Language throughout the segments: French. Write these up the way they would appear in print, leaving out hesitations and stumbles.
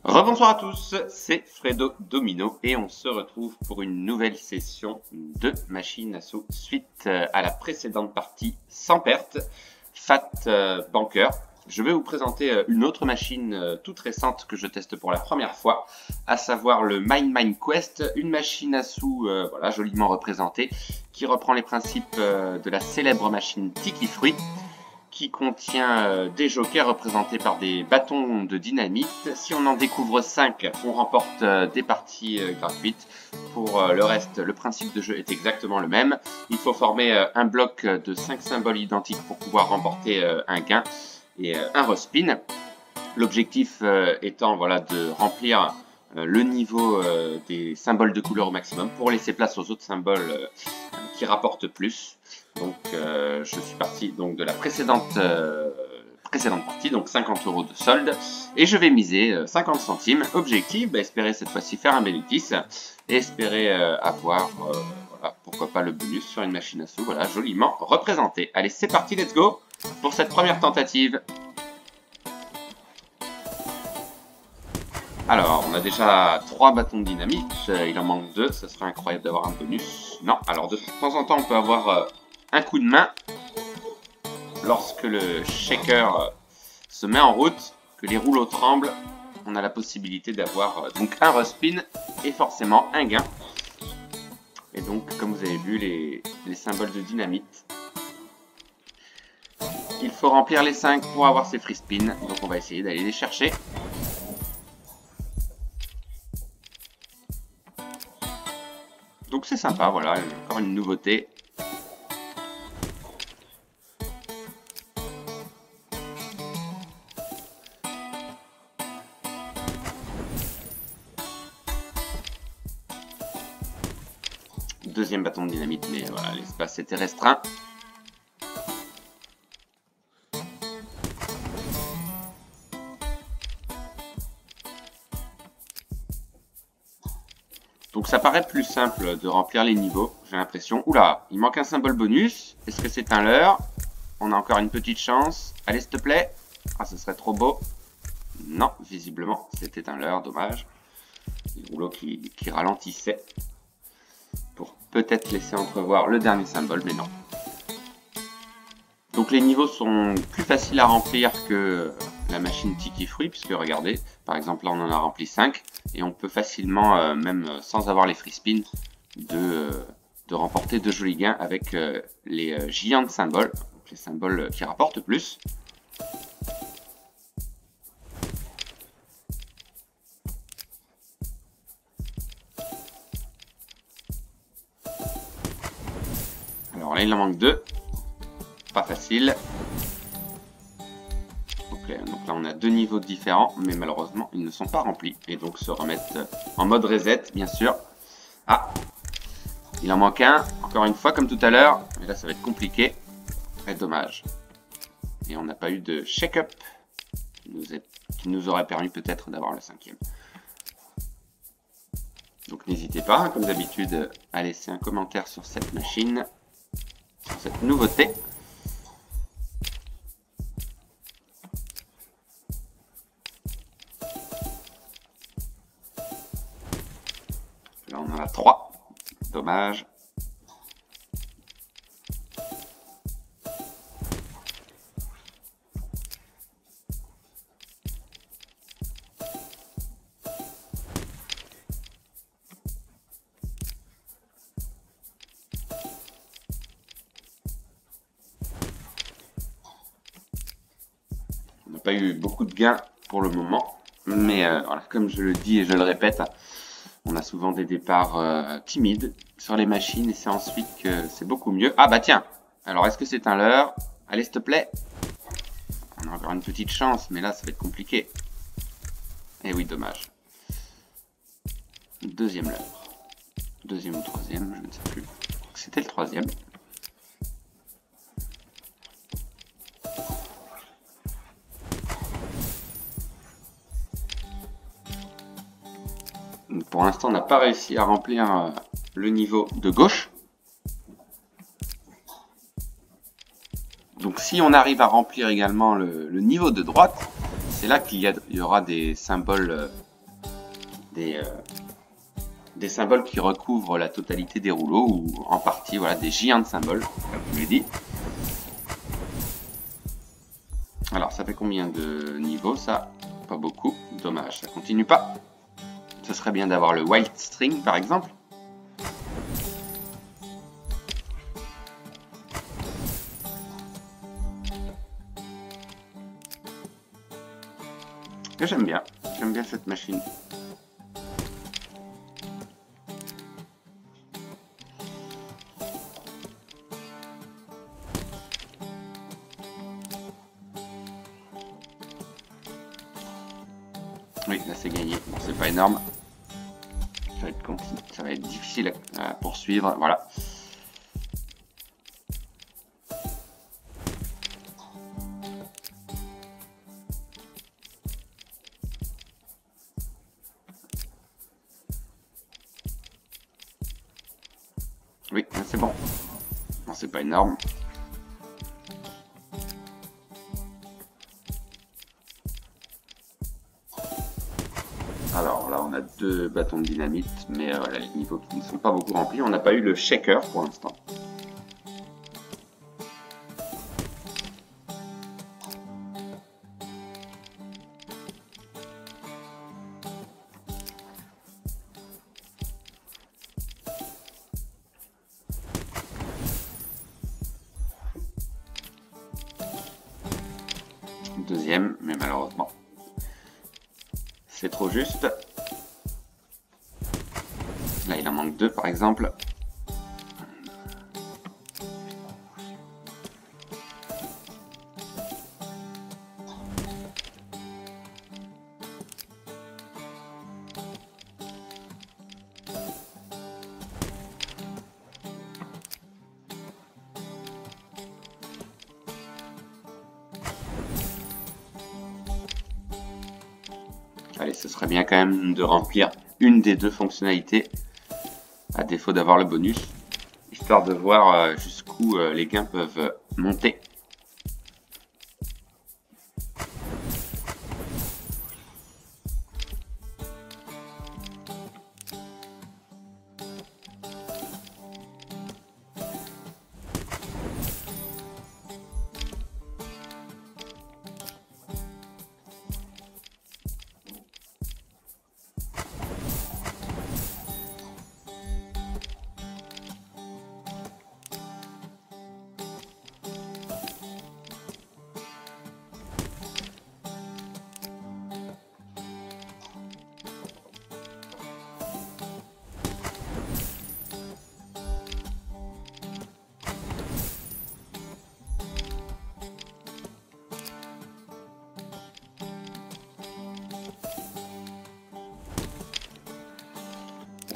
Rebonsoir à tous, c'est Fredo Domino et on se retrouve pour une nouvelle session de machine à sous suite à la précédente partie sans perte, Fat Banker. Je vais vous présenter une autre machine toute récente que je teste pour la première fois, à savoir le Mine Quest, une machine à sous voilà, joliment représentée qui reprend les principes de la célèbre machine Tiki Fruit, qui contient des jokers représentés par des bâtons de dynamite. Si on en découvre 5, on remporte des parties gratuites. Pour le reste, le principe de jeu est exactement le même. Il faut former un bloc de 5 symboles identiques pour pouvoir remporter un gain et un respin. L'objectif étant voilà, de remplir le niveau des symboles de couleur au maximum pour laisser place aux autres symboles qui rapportent plus. Donc je suis parti donc de la précédente partie, donc 50 € de solde, et je vais miser 50 centimes. Objectif, espérer cette fois-ci faire un bénéfice et espérer avoir voilà, pourquoi pas le bonus sur une machine à sous, voilà, joliment représenté. Allez, c'est parti, let's go pour cette première tentative. Alors, on a déjà 3 bâtons de dynamite, il en manque 2, ça serait incroyable d'avoir un bonus. Non, alors de temps en temps on peut avoir un coup de main lorsque le shaker se met en route, que les rouleaux tremblent, on a la possibilité d'avoir donc un respin et forcément un gain. Et donc, comme vous avez vu, les symboles de dynamite, il faut remplir les 5 pour avoir ces free spins, donc on va essayer d'aller les chercher. Donc c'est sympa, voilà, encore une nouveauté. Deuxième bâton de dynamite, mais voilà, l'espace était restreint. Donc ça paraît plus simple de remplir les niveaux, j'ai l'impression. Oula, il manque un symbole bonus. Est-ce que c'est un leurre? On a encore une petite chance. Allez, s'il te plaît. Ah, ce serait trop beau. Non, visiblement, c'était un leurre, dommage. Les rouleaux qui ralentissaient pour peut-être laisser entrevoir le dernier symbole, mais non. Donc les niveaux sont plus faciles à remplir que la machine Tiki Fruit, puisque regardez, par exemple là on en a rempli 5, et on peut facilement, même sans avoir les free spins, de remporter de jolis gains avec les giants symboles, donc les symboles qui rapportent plus. Alors là il en manque 2, pas facile. Donc là on a 2 niveaux différents, mais malheureusement ils ne sont pas remplis. Et donc se remettre en mode reset, bien sûr. Ah, il en manque un, encore une fois comme tout à l'heure. Mais là ça va être compliqué, très dommage. Et on n'a pas eu de shake-up qui nous aurait permis peut-être d'avoir le 5e. Donc n'hésitez pas, comme d'habitude, à laisser un commentaire sur cette machine, sur cette nouveauté. Là on en a 3, dommage. On n'a pas eu beaucoup de gains pour le moment, mais voilà, comme je le dis et je le répète, on a souvent des départs timides sur les machines et c'est ensuite que c'est beaucoup mieux. Ah bah tiens, alors est-ce que c'est un leurre? Allez, s'il te plaît. On a encore une petite chance, mais là ça va être compliqué. Eh oui, dommage. Deuxième leurre. Deuxième ou troisième, je ne sais plus. C'était le 3e. Pour l'instant, on n'a pas réussi à remplir le niveau de gauche. Donc si on arrive à remplir également le niveau de droite, c'est là qu'il y aura des symboles des symboles qui recouvrent la totalité des rouleaux, ou en partie, voilà, des giants de symboles, comme je l'ai dit. Alors, ça fait combien de niveaux, ça? Pas beaucoup, dommage, ça continue pas. Ce serait bien d'avoir le Wild String, par exemple. Que j'aime bien cette machine. Oui, là c'est gagné. Bon, c'est pas énorme. Ça va être difficile à poursuivre. Voilà. Oui, c'est bon. Bon, c'est pas énorme. Alors là, on a 2 bâtons de dynamite, mais voilà, les niveaux qui ne sont pas beaucoup remplis. On n'a pas eu le shaker pour l'instant. Deuxième, mais malheureusement, c'est trop juste. Là, il en manque 2 par exemple. Allez, ce serait bien quand même de remplir une des 2 fonctionnalités, à défaut d'avoir le bonus, histoire de voir jusqu'où les gains peuvent monter.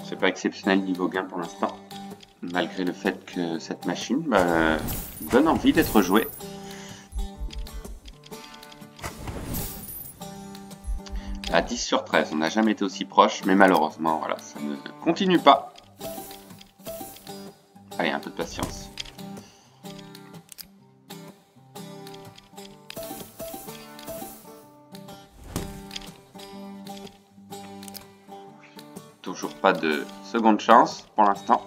C'est pas exceptionnel niveau gain pour l'instant, malgré le fait que cette machine donne envie d'être jouée. À 10 sur 13, on n'a jamais été aussi proche, mais malheureusement, voilà, ça ne continue pas. Allez, un peu de patience. Toujours pas de seconde chance pour l'instant.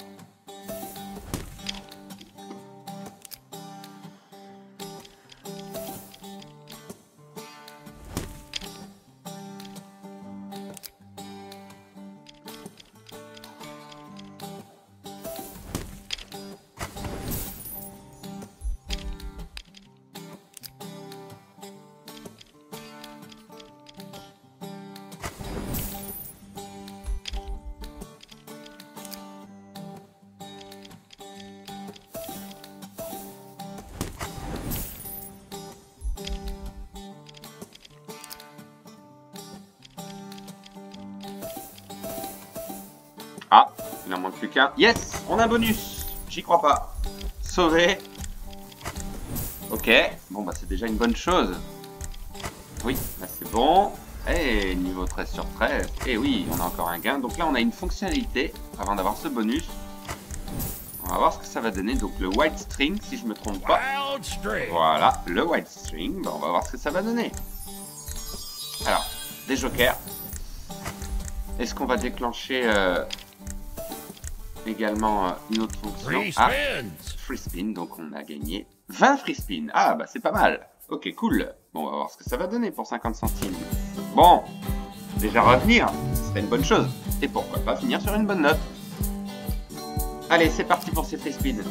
Ah, il en manque plus qu'un. Yes, on a un bonus. J'y crois pas. Sauvé. Ok, bon bah c'est déjà une bonne chose. Oui, là c'est bon. Et niveau 13 sur 13. Et oui, on a encore un gain. Donc là on a une fonctionnalité avant d'avoir ce bonus. On va voir ce que ça va donner. Donc le Wild String, si je me trompe pas. Voilà, le Wild String. Bah, on va voir ce que ça va donner. Alors, des jokers. Est-ce qu'on va déclencher également une autre fonction? Free spin, donc on a gagné 20 free spin. Ah, bah c'est pas mal. Ok, cool. Bon, on va voir ce que ça va donner pour 50 centimes. Bon, déjà revenir, ce serait une bonne chose. Et pourquoi pas finir sur une bonne note. Allez, c'est parti pour ces free spins.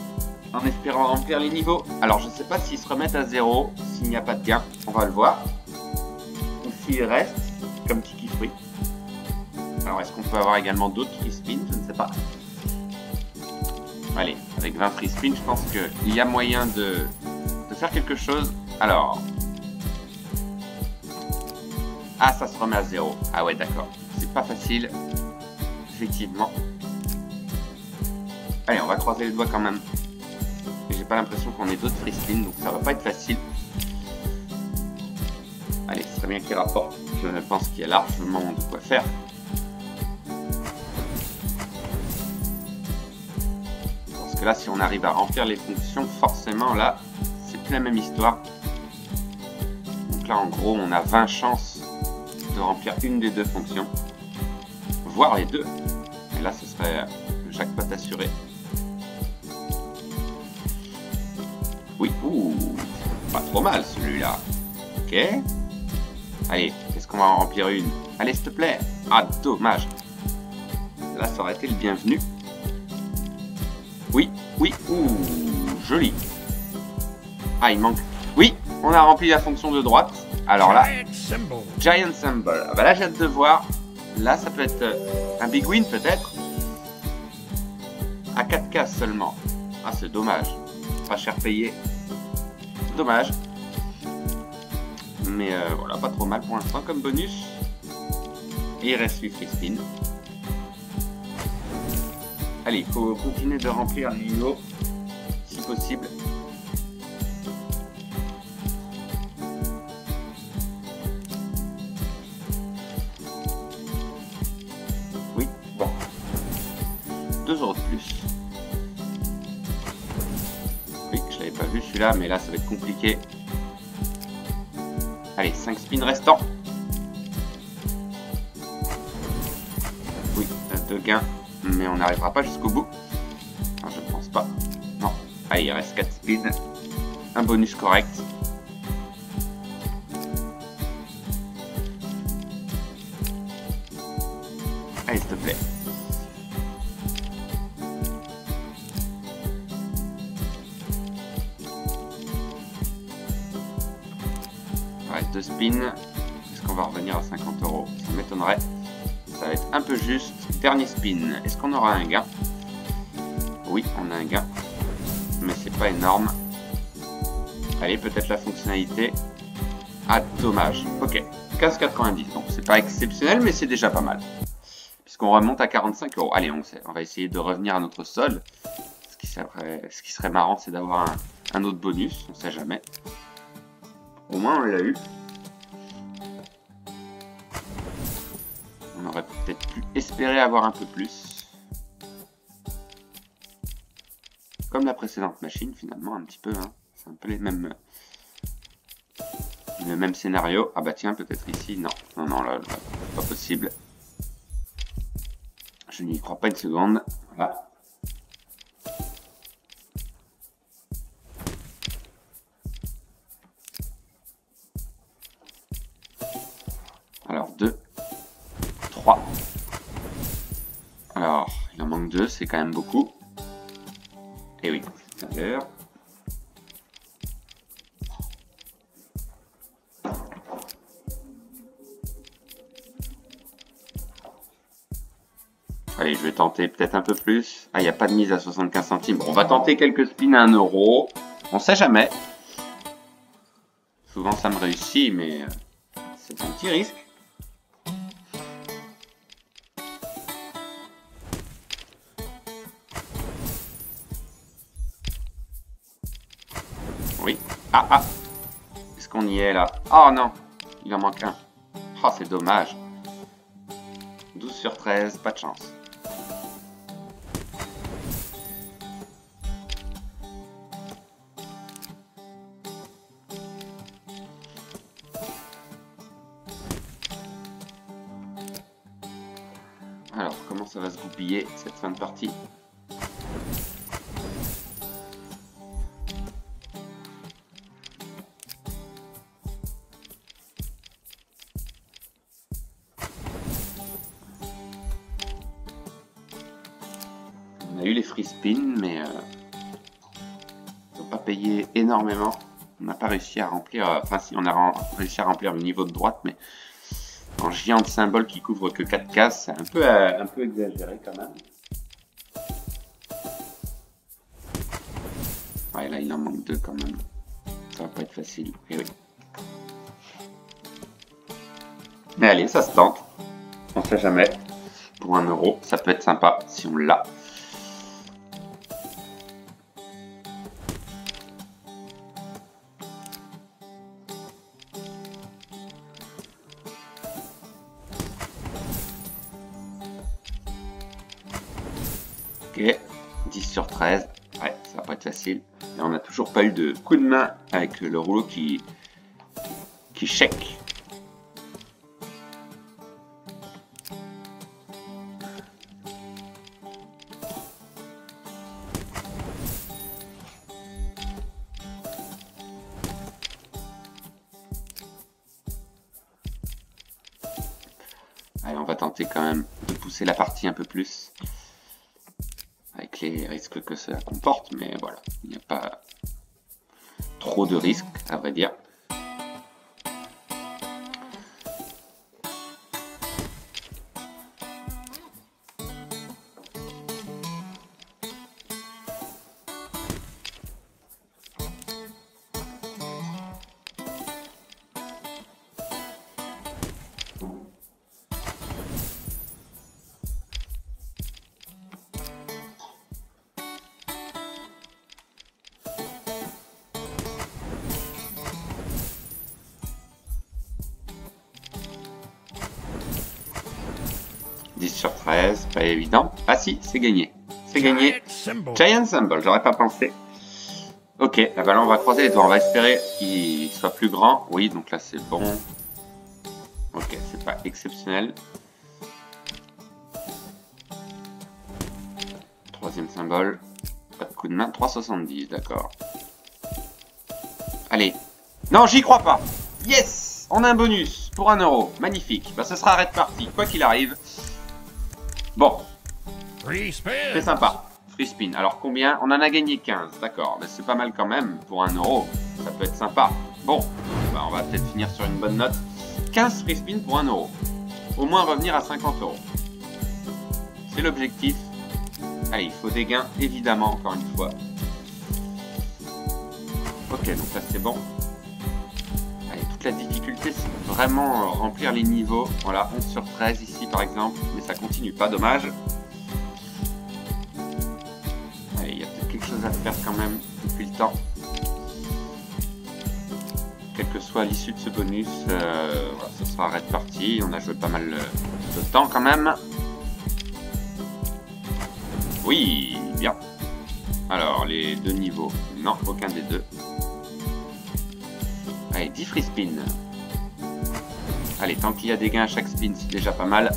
En espérant remplir les niveaux. Alors, je sais pas s'ils se remettent à 0, s'il n'y a pas de gain. On va le voir. Ou s'il reste, comme Tiki Fruit. Alors, est-ce qu'on peut avoir également d'autres free spins? Je ne sais pas. Allez, avec 20 free spins, je pense qu'il y a moyen de faire quelque chose. Alors... Ah, ça se remet à 0. Ah ouais, d'accord. C'est pas facile. Effectivement. Allez, on va croiser les doigts quand même. J'ai pas l'impression qu'on ait d'autres free spins, donc ça va pas être facile. Allez, ce serait bien qu'il rapporte. Je pense qu'il y a largement de quoi faire. Parce que là, si on arrive à remplir les fonctions, forcément, là, c'est plus la même histoire. Donc là, en gros, on a 20 chances de remplir une des deux fonctions. Voire les deux. Et là, ce serait le jackpot assuré. Oui, ouh, pas trop mal celui-là. Ok. Allez, est-ce qu'on va en remplir une? Allez, s'il te plaît. Ah, dommage. Là, ça aurait été le bienvenu. Oui, oui, ouh, joli. Ah, il manque. Oui, on a rempli la fonction de droite. Alors là, Giant Symbol. Ah bah là, j'ai hâte de voir. Là, ça peut être un big win peut-être. À 4 cases seulement. Ah, c'est dommage. Pas cher payé. Dommage. Mais voilà, pas trop mal pour l'instant comme bonus. Et il reste 8 free spin. Allez, il faut continuer de remplir les niveaux si possible. Oui, bon. 2 euros de plus. Oui, je l'avais pas vu celui-là, mais là ça va être compliqué. Allez, 5 spins restants. Oui, 2 gains, mais on n'arrivera pas jusqu'au bout. Enfin, je ne pense pas. Non. Allez, il reste 4 spins. Un bonus correct. Allez, s'il te plaît. Il reste 2 spins. Est-ce qu'on va revenir à 50 euros? Ça m'étonnerait. Ça va être un peu juste. Dernier spin. Est-ce qu'on aura un gain? Oui, on a un gain. Mais c'est pas énorme. Allez, peut-être la fonctionnalité. Ah, dommage. Ok. 15,90. Donc, c'est pas exceptionnel, mais c'est déjà pas mal. Puisqu'on remonte à 45 euros. Allez, on va essayer de revenir à notre solde. Ce qui serait marrant, c'est d'avoir un autre bonus. On sait jamais. Au moins, on l'a eu. On aurait peut-être pu espérer avoir un peu plus. Comme la précédente machine, finalement, un petit peu. Hein. C'est un peu les mêmes... Le même scénario. Ah bah tiens, peut-être ici. Non, non, non, là, pas possible. Je n'y crois pas une seconde. Voilà. Alors, 2, 3. Alors, il en manque 2, c'est quand même beaucoup. Et oui, d'ailleurs. Allez, je vais tenter peut-être un peu plus. Ah, il n'y a pas de mise à 75 centimes. Bon, on va tenter quelques spins à 1 euro. On sait jamais. Souvent, ça me réussit, mais c'est un petit risque. Oui. Ah, ah. Est-ce qu'on y est, là? Oh, non. Il en manque un. Oh, c'est dommage. 12 sur 13, pas de chance. Alors, comment ça va se goupiller cette fin de partie? On a eu les free spins, mais ils n'ont pas payé énormément. On n'a pas réussi à remplir, enfin si on a réussi à remplir le niveau de droite, mais en géant de symbole qui couvre que 4 cases, c'est un peu exagéré quand même. Ouais, là il en manque 2 quand même. Ça va pas être facile. Eh oui. Mais allez, ça se tente. On sait jamais. Pour 1 euro, ça peut être sympa si on l'a. Ok, 10 sur 13. Ouais, ça va pas être facile. Et on n'a toujours pas eu de coup de main avec le rouleau qui chèque. Allez, on va tenter quand même de pousser la partie un peu plus. Avec les risques que ça comporte, mais voilà, il n'y a pas trop de risques, à vrai dire. Sur 13, pas évident. Ah si, c'est gagné. C'est gagné. Giant Symbol, j'aurais pas pensé. Ok, bah là on va croiser les doigts, on va espérer qu'il soit plus grand. Oui, donc là c'est bon. Ok, c'est pas exceptionnel. Troisième symbole. Pas de coup de main, 3,70, d'accord. Allez. Non, j'y crois pas. Yes, on a un bonus pour 1 euro. Magnifique. Bah ce sera arrêt de partie, quoi qu'il arrive. Bon, c'est sympa, free spin. Alors combien? On en a gagné 15, d'accord, mais c'est pas mal quand même pour 1 euro, ça peut être sympa. Bon, bah on va peut-être finir sur une bonne note. 15 free spin pour 1 euro. Au moins revenir à 50 euros. C'est l'objectif. Allez, il faut des gains, évidemment, encore une fois. Ok, donc là c'est bon. Allez, toute la difficulté, c'est vraiment remplir les niveaux. Voilà, 11 sur 13 ici par exemple, mais ça continue pas, dommage. Allez, il y a peut-être quelque chose à faire quand même depuis le temps. Quelle que soit l'issue de ce bonus, voilà, ce sera arrêt de partie. On a joué pas mal de temps quand même. Oui, bien. Alors, les 2 niveaux. Non, aucun des 2. Allez, 10 free spin. Allez, tant qu'il y a des gains à chaque spin, c'est déjà pas mal.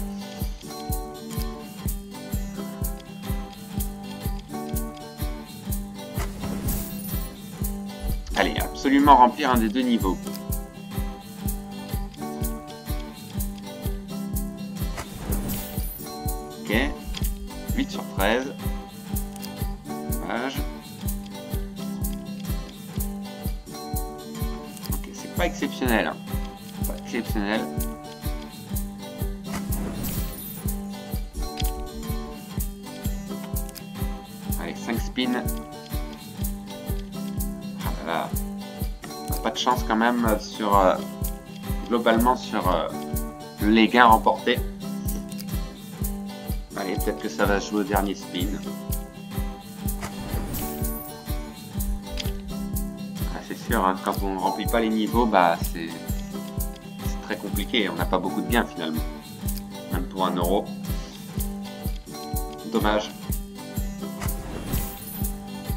Allez, absolument remplir un des 2 niveaux. Ok. 8 sur 13. Dommage. Ok, c'est pas exceptionnel. Hein. Pas exceptionnel. Allez, 5 spins. Ah là là. On n'a pas de chance quand même sur globalement sur les gains remportés. Allez, peut-être que ça va jouer au dernier spin. Ah, c'est sûr, hein, quand on ne remplit pas les niveaux, bah c'est très compliqué. On n'a pas beaucoup de gains finalement. Même pour 1 euro. Dommage.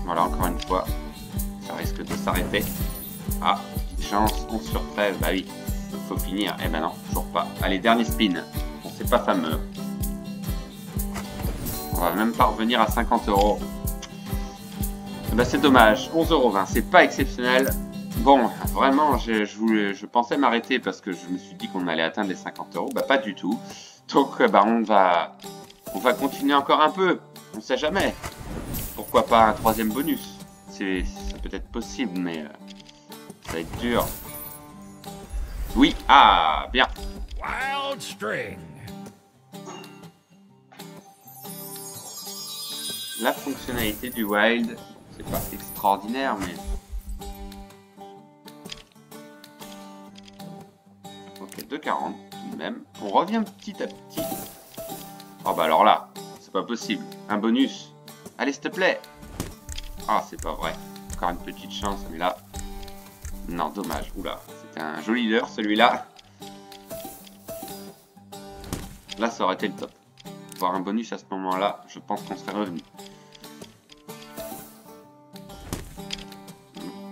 Voilà, encore une fois, ça risque de s'arrêter. Ah, petite chance, 11 sur 13, bah oui, faut finir. Eh ben non, toujours pas. Allez, dernier spin. Bon, c'est pas fameux. va même pas revenir à 50 €. Bah, c'est dommage. 11,20 €, c'est pas exceptionnel. Bon, vraiment, je pensais m'arrêter parce que je me suis dit qu'on allait atteindre les 50 €. Bah, pas du tout. Donc, bah, on va continuer encore un peu. On sait jamais. Pourquoi pas un troisième bonus? Ça peut être possible, mais ça va être dur. Oui, ah, bien. Wild string. La fonctionnalité du Wild, c'est pas extraordinaire, mais... Ok, 2,40 tout de même. On revient petit à petit. Oh bah alors là, c'est pas possible. Un bonus. Allez, s'il te plaît. Ah, c'est pas vrai. Encore une petite chance, mais là... Non, dommage. Oula, c'était un joli leurre, celui-là. Là, ça aurait été le top. Voir un bonus à ce moment-là, je pense qu'on serait revenu.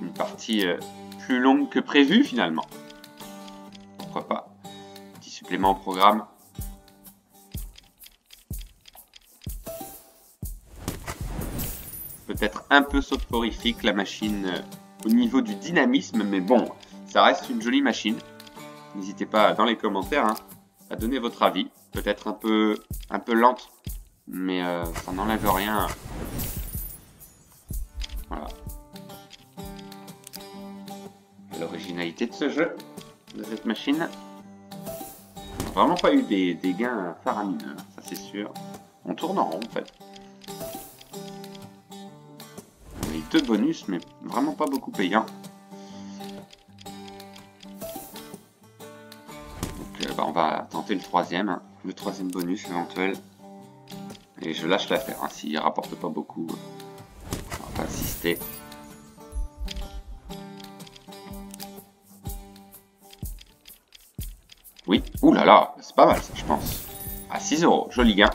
Une partie plus longue que prévu, finalement. Pourquoi pas. Petit supplément au programme. Peut-être un peu soporifique la machine au niveau du dynamisme, mais bon, ça reste une jolie machine. N'hésitez pas dans les commentaires à donner votre avis. Peut-être un peu lente, mais ça n'enlève rien. Voilà. L'originalité de ce jeu, de cette machine. On n'a vraiment pas eu des gains faramineux, ça c'est sûr. On tourne en rond en fait. On a eu 2 bonus, mais vraiment pas beaucoup payants. Donc bah, on va tenter le troisième bonus éventuel. Et je lâche l'affaire, s'il rapporte pas beaucoup, on va pas insister. Oui, oulala, c'est pas mal ça, je pense. À 6 €, joli gain.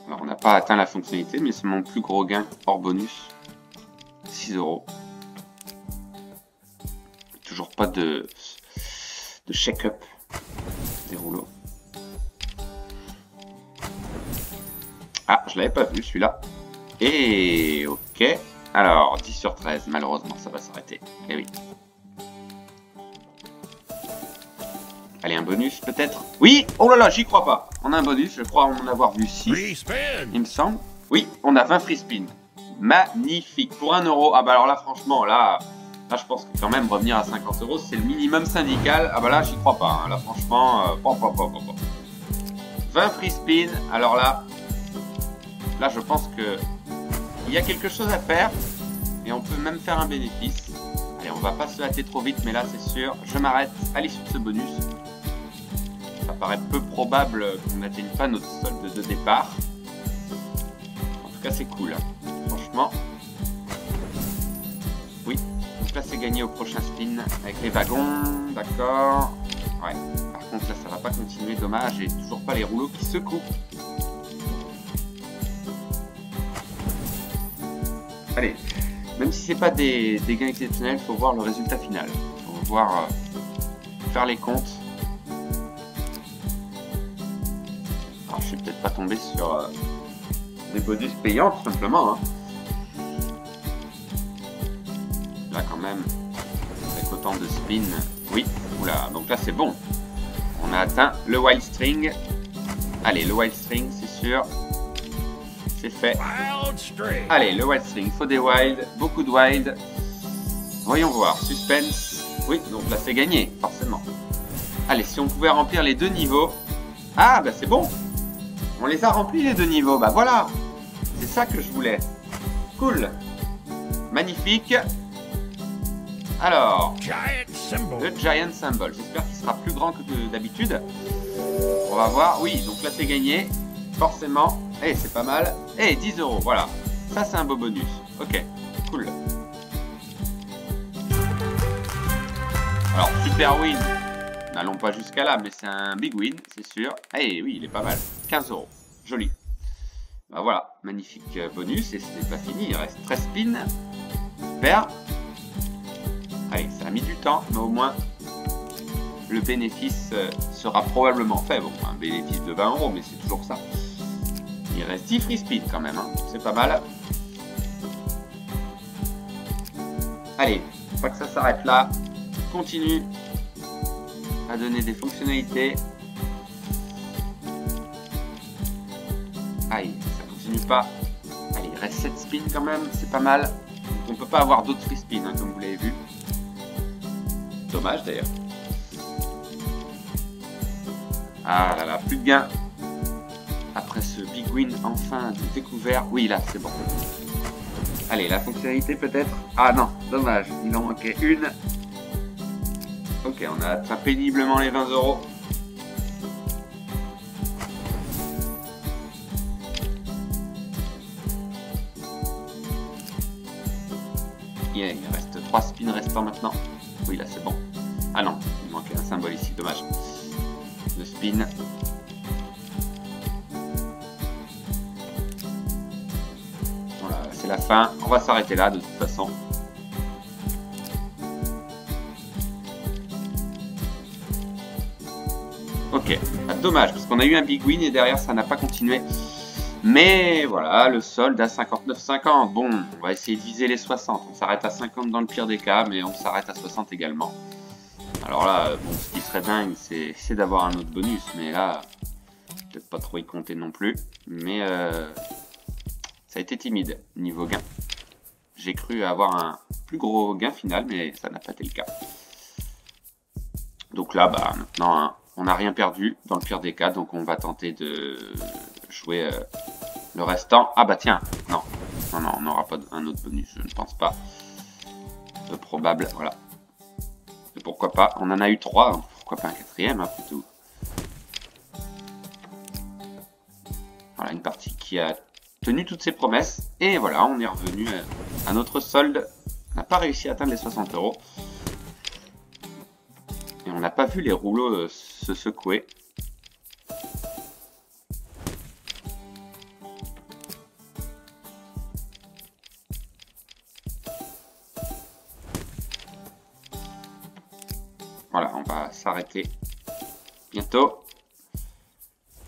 Alors, on n'a pas atteint la fonctionnalité, mais c'est mon plus gros gain hors bonus. 6 €. Toujours pas de shake-up des rouleaux. Ah, je l'avais pas vu celui-là. Et ok. Alors, 10 sur 13, malheureusement, ça va s'arrêter. Eh oui. Allez, un bonus peut-être? Oui! Oh là là, j'y crois pas. On a un bonus, je crois en avoir vu 6. Il me semble. Oui, on a 20 free spin. Magnifique. Pour 1 €. Ah bah alors là, franchement, là je pense que quand même revenir à 50 €, c'est le minimum syndical. Ah bah là, j'y crois pas. Là, franchement, 20 free spin. Alors là, je pense que il y a quelque chose à faire. Et on peut même faire un bénéfice. Allez, on va pas se hâter trop vite, mais là, c'est sûr. Je m'arrête à l'issue de ce bonus. Ça paraît peu probable qu'on n'atteigne pas notre solde de départ. En tout cas, c'est cool. Franchement. Oui. Donc là, c'est gagné au prochain spin avec les wagons. D'accord. Ouais. Par contre, là, ça va pas continuer. Dommage. J'ai toujours pas les rouleaux qui secouent. Allez. Même si c'est pas des gains exceptionnels, il faut voir le résultat final. Il faut voir faire les comptes. Alors, je suis peut-être pas tombé sur des bonus payants, tout simplement. Là, quand même, avec autant de spin. Oui, oula, donc là, c'est bon. On a atteint le wild string. Allez, le wild string, c'est sûr. C'est fait. Allez, le wild string, il faut des wild, beaucoup de wild. Voyons voir, suspense. Oui, donc là c'est gagné, forcément. Allez, si on pouvait remplir les 2 niveaux. Ah, bah c'est bon. On les a remplis les 2 niveaux, bah voilà. C'est ça que je voulais. Cool. Magnifique. Alors, le Giant Symbol. J'espère qu'il sera plus grand que d'habitude. On va voir. Oui, donc là c'est gagné. Forcément. Eh, c'est pas mal. Eh, 10 €, voilà. Ça, c'est un beau bonus. Ok, cool. Alors, super win. N'allons pas jusqu'à là, mais c'est un big win, c'est sûr. Eh oui, il est pas mal. 15 €. Joli. Bah voilà, magnifique bonus. Et c'est pas fini, il reste 13 spins. Super. Allez, ça a mis du temps, mais au moins, le bénéfice sera probablement fait. Bon, un bénéfice de 20 €, mais c'est toujours ça. Il reste 10 free spin quand même, hein. C'est pas mal. Allez, faut pas que ça s'arrête là. Continue à donner des fonctionnalités. Aïe, ça continue pas. Allez, il reste 7 spins quand même, c'est pas mal. On peut pas avoir d'autres free spins, hein, comme vous l'avez vu. Dommage d'ailleurs. Ah là là, plus de gains. Après ce big win enfin découvert. Oui, là, c'est bon. Allez, la fonctionnalité peut-être. Ah non, dommage, il en manquait une. Ok, on a atteint péniblement les 20 €. Yeah, il reste 3 spins restants maintenant. Oui, là c'est bon. Ah non, il manquait un symbole ici, dommage. Le spin. Voilà, c'est la fin. On va s'arrêter là de toute façon. Ok, ah, dommage, parce qu'on a eu un big win et derrière ça n'a pas continué. Mais voilà, le solde à 59,50. Bon, on va essayer de viser les 60. On s'arrête à 50 dans le pire des cas, mais on s'arrête à 60 également. Alors là, bon, ce qui serait dingue, c'est d'avoir un autre bonus. Mais là, peut-être pas trop y compter non plus. Mais ça a été timide niveau gain. J'ai cru avoir un plus gros gain final, mais ça n'a pas été le cas. Donc là, bah maintenant, hein, on n'a rien perdu dans le pire des cas. Donc on va tenter de jouer le restant. Ah bah tiens, non, on n'aura pas un autre bonus, je ne pense pas. Peu probable, voilà. Et pourquoi pas, on en a eu 3, hein. Pourquoi pas un quatrième, après tout. Voilà, une partie qui a tenu toutes ses promesses. Et voilà, on est revenu à notre solde. On n'a pas réussi à atteindre les 60 €. Et on n'a pas vu les rouleaux se secouer. Voilà, on va s'arrêter bientôt.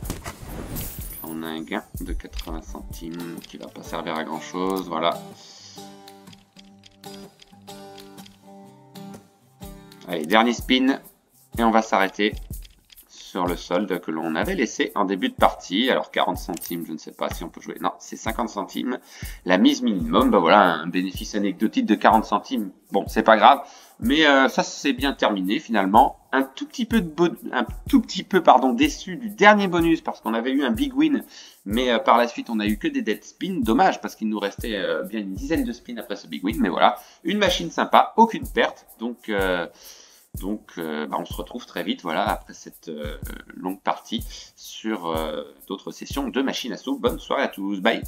Là, on a un gain de 80 centimes qui va pas servir à grand chose. Voilà. Allez, dernier spin. Et on va s'arrêter sur le solde que l'on avait laissé en début de partie. Alors 40 centimes, je ne sais pas si on peut jouer. Non, c'est 50 centimes. La mise minimum, bah voilà, un bénéfice anecdotique de 40 centimes. Bon, c'est pas grave. Mais ça c'est bien terminé finalement. Un tout petit peu déçu du dernier bonus parce qu'on avait eu un big win, mais par la suite on a eu que des dead spins. Dommage parce qu'il nous restait bien une dizaine de spins après ce big win. Mais voilà, une machine sympa, aucune perte. Donc bah, on se retrouve très vite voilà après cette longue partie sur d'autres sessions de machine à sous. Bonne soirée à tous, bye.